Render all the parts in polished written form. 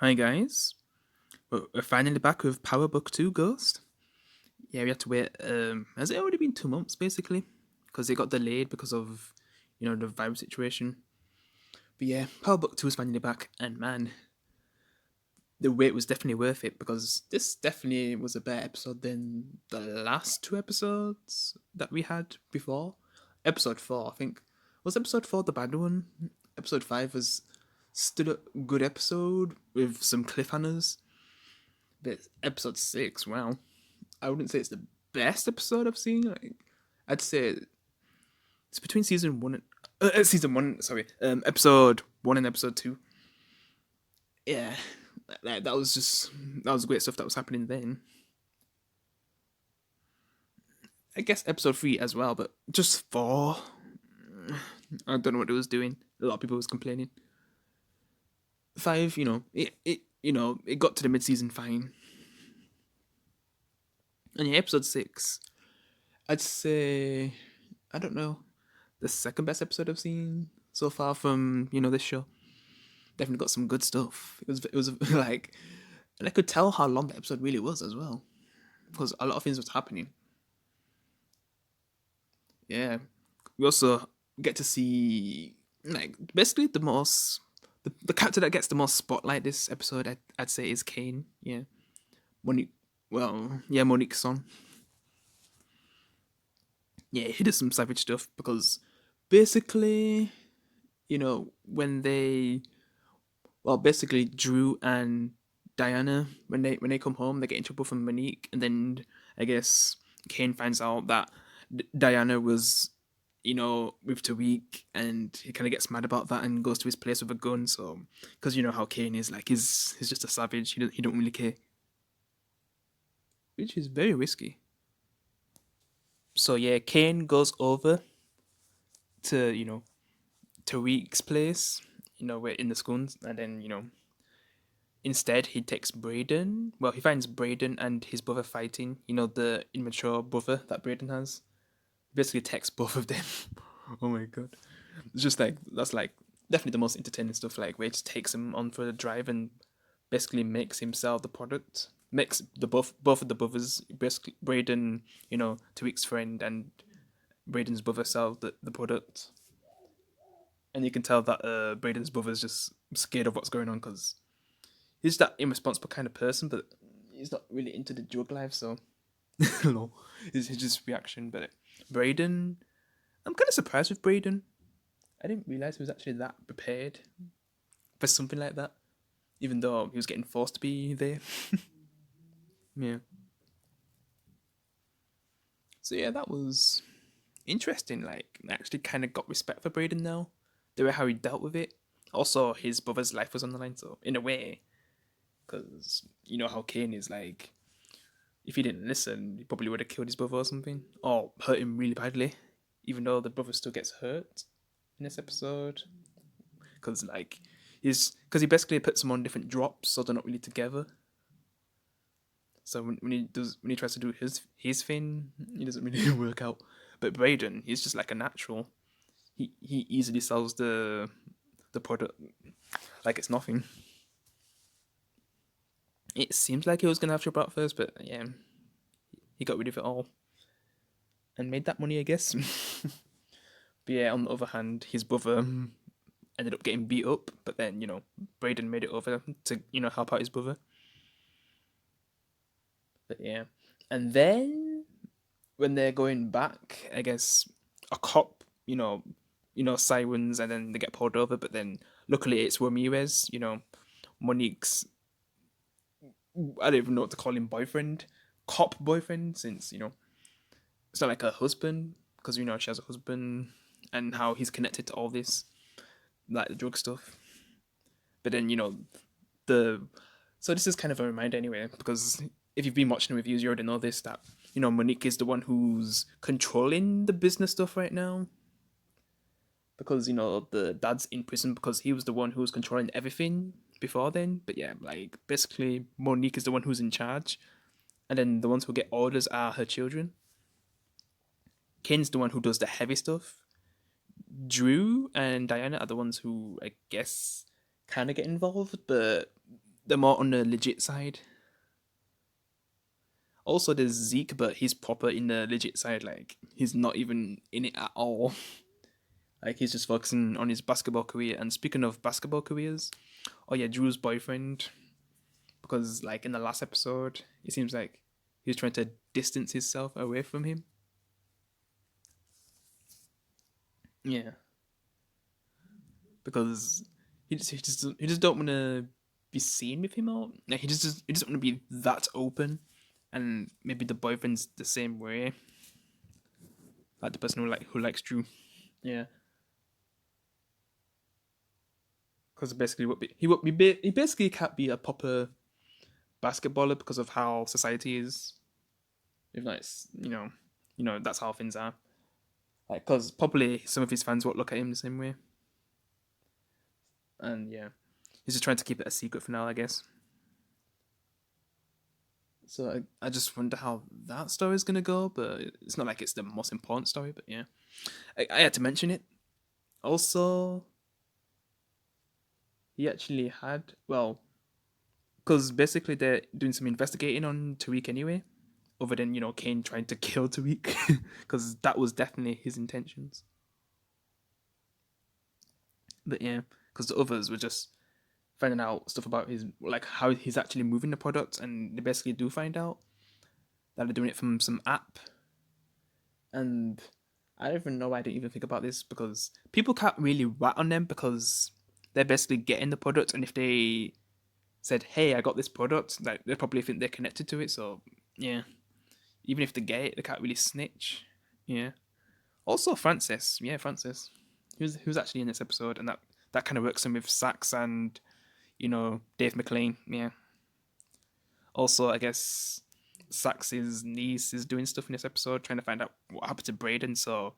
Hi guys, we're finally back with Power Book 2 Ghost. Yeah, we had to wait, has it already been 2 months basically? Because it got delayed because of, the virus situation. But yeah, Power Book 2 is finally back, and man, the wait was definitely worth it because this definitely was a better episode than the last two episodes that we had before. Episode 4, I think. Was episode 4 the bad one? Episode 5 was still a good episode with some cliffhangers. But episode 6, wow. I wouldn't say it's the best episode I've seen. I'd say it's between season one. Sorry, episode 1 and episode 2. Yeah, that was great stuff that was happening then. I guess episode 3 as well, but just 4. I don't know what it was doing. A lot of people was complaining. 5, it got to the mid season fine. And yeah, episode 6, I'd say, I don't know, the second best episode I've seen so far from this show. Definitely got some good stuff. It was like, and I could tell how long the episode really was as well, because a lot of things was happening. Yeah, we also get to see like basically the character that gets the most spotlight this episode. I'd say is Kane. Yeah, Monique. Well, yeah, Monique's son. Yeah, he did some savage stuff because basically, when basically Drew and Diana, when they come home, they get in trouble from Monique, and then I guess Kane finds out that Diana was, with Tariq, and he kind of gets mad about that and goes to his place with a gun. So, because you know how Kane is, like he's just a savage. He don't really care, which is very risky. So yeah, Kane goes over to Tariq's place, where in the schools, and then instead, he takes Brayden. Well, he finds Brayden and his brother fighting. The immature brother that Brayden has. Basically, takes both of them. Oh my god! It's just like that's like definitely the most entertaining stuff. Like where he just takes him on for the drive and basically makes him sell the product. Makes the both of the brothers, basically Brayden, Tariq's friend, and Brayden's brother sell the product. And you can tell that Brayden's brother's just scared of what's going on because he's that irresponsible kind of person, but he's not really into the drug life, so no, it's his just reaction. But Brayden, I'm kind of surprised with Brayden. I didn't realize he was actually that prepared for something like that, even though he was getting forced to be there. Yeah. So yeah, that was interesting. Like, I actually kind of got respect for Brayden now. The way how he dealt with it. Also, his brother's life was on the line, so in a way, because you know how Kane is like, if he didn't listen, he probably would have killed his brother or something, or hurt him really badly. Even though the brother still gets hurt in this episode, because he basically puts them on different drops, so they're not really together. So when he tries to do his thing, he doesn't really work out. But Brayden, he's just like a natural. He easily sells the product like it's nothing. It seems like he was gonna have trouble at first, but yeah, he got rid of it all and made that money, I guess. But yeah, on the other hand, his brother ended up getting beat up, but then Brayden made it over to help out his brother. But yeah, and then when they're going back, I guess a cop, sirens, and then they get pulled over. But then luckily it's Ramirez, Monique's, I don't even know what to call him, boyfriend, cop boyfriend, since it's not like her husband, because she has a husband, and how he's connected to all this, like the drug stuff. But then the so this is kind of a reminder anyway, because if you've been watching the reviews, you already know this, that Monique is the one who's controlling the business stuff right now, because the dad's in prison because he was the one who was controlling everything before then. But yeah, like basically Monique is the one who's in charge, and then the ones who get orders are her children. Kane's the one who does the heavy stuff. Drew and Diana are the ones who I guess kind of get involved, but they're more on the legit side. Also, there's Zeke, but he's proper in the legit side. Like he's not even in it at all. Like he's just focusing on his basketball career. And speaking of basketball careers, oh yeah, Drew's boyfriend. Because like in the last episode, it seems like he was trying to distance himself away from him. Yeah, because he just don't want to be seen with him, or like he just want to be that open, and maybe the boyfriend's the same way, like the person who likes Drew. Yeah, because basically he basically can't be a proper basketballer because of how society is. If like that's how things are. Like, because probably some of his fans won't look at him the same way, and yeah, he's just trying to keep it a secret for now, I guess. So I just wonder how that story is gonna go, but it's not like it's the most important story. But yeah, I had to mention it. Also, he actually had because basically they're doing some investigating on Tariq anyway, other than Kane trying to kill Tariq, because that was definitely his intentions. But yeah, because the others were just finding out stuff about his like how he's actually moving the product, and they basically do find out that they're doing it from some app. And I don't even know why I didn't even think about this, because people can't really rat on them because they're basically getting the product, and if they said, "Hey, I got this product," like they probably think they're connected to it. So yeah, even if they get it, they can't really snitch. Yeah. Also, Francis. Yeah, Francis. Who's actually in this episode, and that kind of works in with Sax and Dave McLean. Yeah. Also, I guess Sax's niece is doing stuff in this episode, trying to find out what happened to Braden. So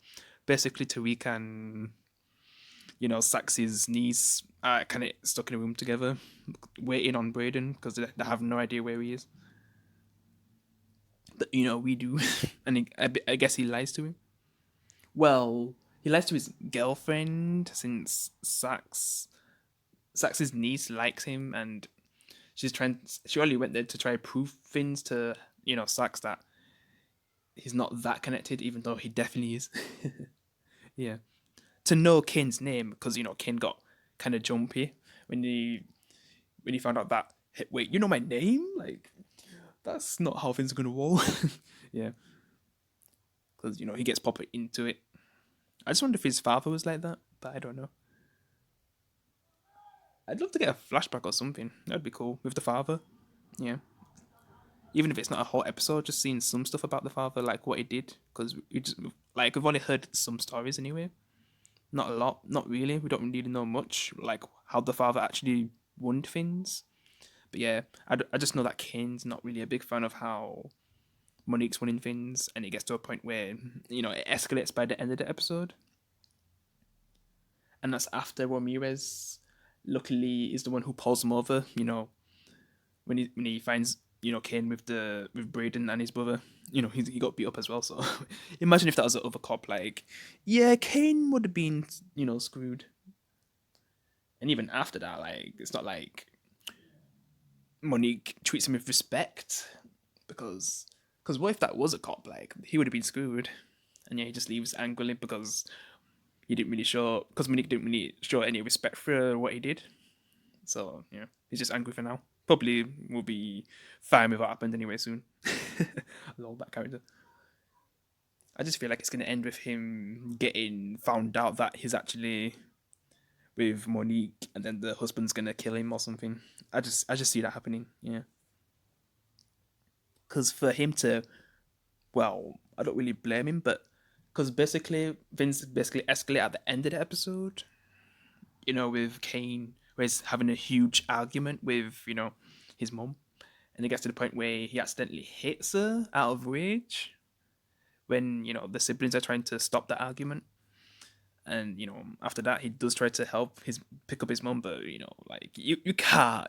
basically, Tariq and Sax's niece are kind of stuck in a room together, waiting on Braden because they have no idea where he is. But we do, and I guess he lies to him. Well, he lies to his girlfriend since Sax's niece likes him, and she only went there to try to prove things to Sax that he's not that connected, even though he definitely is. Yeah, to know Kane's name, because Kane got kind of jumpy when he found out that, hey, wait, you know my name, like that's not how things are gonna roll. Yeah, because he gets proper into it. I just wonder if his father was like that, but I don't know. I'd love to get a flashback or something. That'd be cool with the father. Yeah, even if it's not a whole episode, just seeing some stuff about the father, like what he did, because we've only heard some stories anyway. Not a lot, not really. We don't really know much, like how the father actually won things. But yeah, I just know that Kane's not really a big fan of how Monique's winning things, and it gets to a point where it escalates by the end of the episode, and that's after Ramirez, luckily, is the one who pulls him over. When he finds Kane with Braden and his brother. He got beat up as well. So imagine if that was the other cop. Like, yeah, Kane would have been screwed. And even after that, like, it's not like Monique treats him with respect, because what if that was a cop? Like, he would have been screwed. And yeah, he just leaves angrily because Monique didn't really show any respect for what he did. So yeah, he's just angry for now. Probably will be fine with what happened anyway soon. Lol, that character. I just feel like it's gonna end with him getting found out that he's actually with Monique, and then the husband's gonna kill him or something. I just see that happening. Yeah, because for him to, well, I don't really blame him, but because basically Vince basically escalate at the end of the episode, with Kane, where he's having a huge argument with, his mom. And it gets to the point where he accidentally hits her out of rage when, the siblings are trying to stop the argument. And, after that, he does try to help pick up his mom, but, like, you can't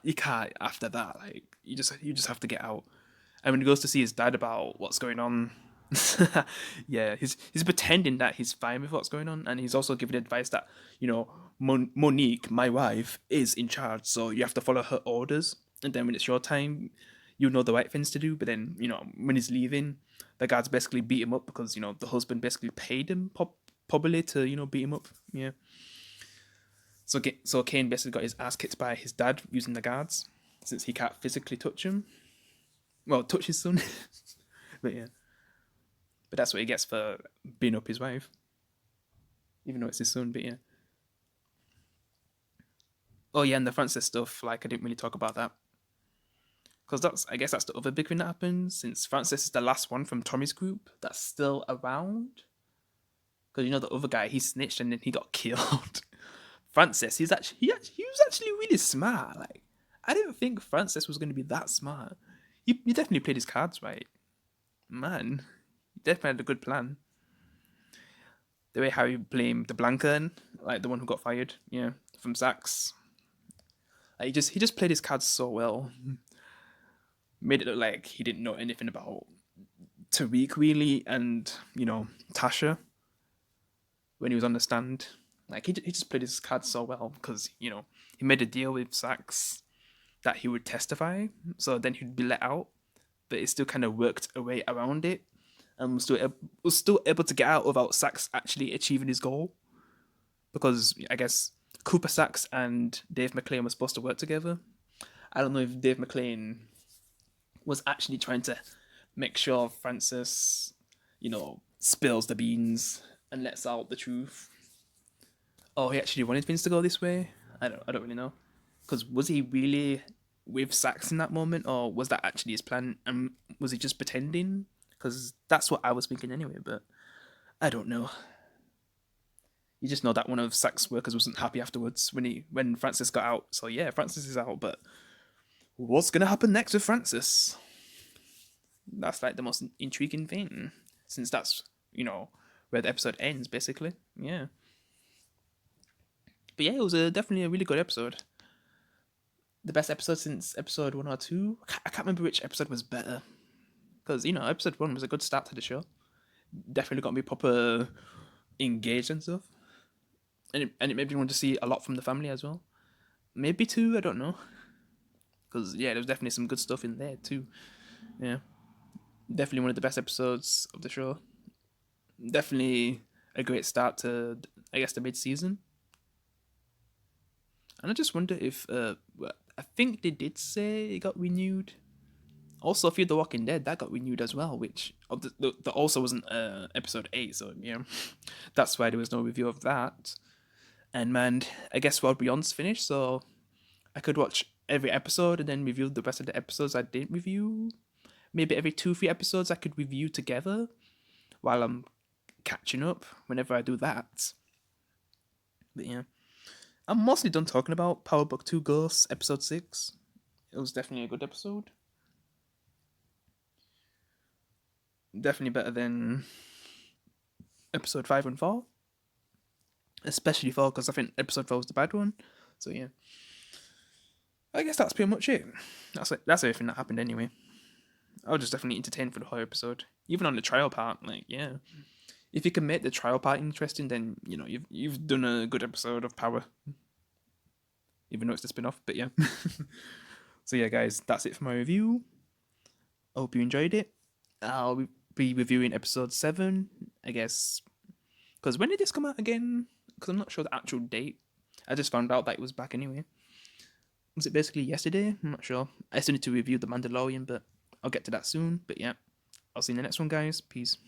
after that. Like, you just have to get out. And when he goes to see his dad about what's going on, yeah, he's pretending that he's fine with what's going on, and he's also giving advice that Monique, my wife, is in charge, so you have to follow her orders. and then when it's your time, you know the right things to do. But then when he's leaving, the guards basically beat him up because the husband basically paid him probably to beat him up. Yeah. So Kane basically got his ass kicked by his dad using the guards since he can't physically touch him. Well, touch his son. But yeah. But that's what he gets for beating up his wife. Even though it's his son, but yeah. Oh yeah, and the Francis stuff, like I didn't really talk about that. Because I guess that's the other big thing that happened, since Francis is the last one from Tommy's group that's still around. Because the other guy, he snitched and then he got killed. Francis, he was actually really smart. Like, I didn't think Francis was going to be that smart. He definitely played his cards right. Man, he definitely had a good plan. The way how he blamed the Blanca, like the one who got fired, from Zax. Like, he just played his cards so well. Made it look like he didn't know anything about Tariq really, and Tasha when he was on the stand. Like he just played his cards so well because he made a deal with Zax that he would testify, so then he'd be let out, but it still kind of worked a way around it, and was still able to get out without Zax actually achieving his goal, because I guess Cooper Saxe and Dave McClane were supposed to work together. I don't know if Dave McClane was actually trying to make sure Francis, spills the beans and lets out the truth. Oh, he actually wanted things to go this way. I don't really know. Because was he really with Saxe in that moment, or was that actually his plan? And was he just pretending? Because that's what I was thinking anyway. But I don't know. You just know that one of Saxe's workers wasn't happy afterwards when Francis got out. So yeah, Francis is out. But what's gonna happen next with Francis? That's like the most intriguing thing, since that's where the episode ends basically. Yeah. But yeah, it was definitely a really good episode. The best episode since episode 1 or 2. I can't remember which episode was better, because episode 1 was a good start to the show. Definitely got me proper engaged and stuff, and it made me want to see a lot from the family as well. Maybe 2, I don't know, because yeah, there was definitely some good stuff in there too. Yeah, definitely one of the best episodes of the show. Definitely a great start to, I guess, the mid-season. And I just wonder if I think they did say it got renewed. Also, Fear the Walking Dead, that got renewed as well, which that also wasn't episode 8, so yeah, that's why there was no review of that. And man, I guess World Beyond's finished, so I could watch every episode and then review the rest of the episodes I didn't review. Maybe every 2-3 episodes I could review together while I'm catching up whenever I do that. But yeah, I'm mostly done talking about Power Book 2 Ghosts episode 6. It was definitely a good episode. Definitely better than episode 5 and 4. Especially 4, because I think episode 4 was the bad one. So yeah, I guess that's pretty much it. That's everything that happened anyway. I was just definitely entertained for the whole episode. Even on the trial part, like, yeah. If you can make the trial part interesting, then you've done a good episode of Power. Even though it's the spin-off, but yeah. So yeah, guys, that's it for my review. I hope you enjoyed it. I'll be reviewing episode 7, I guess. Because when did this come out again? Because I'm not sure the actual date. I just found out that it was back anyway. Was it basically yesterday? I'm not sure. I still need to review The Mandalorian, but I'll get to that soon. But yeah, I'll see you in the next one, guys. Peace.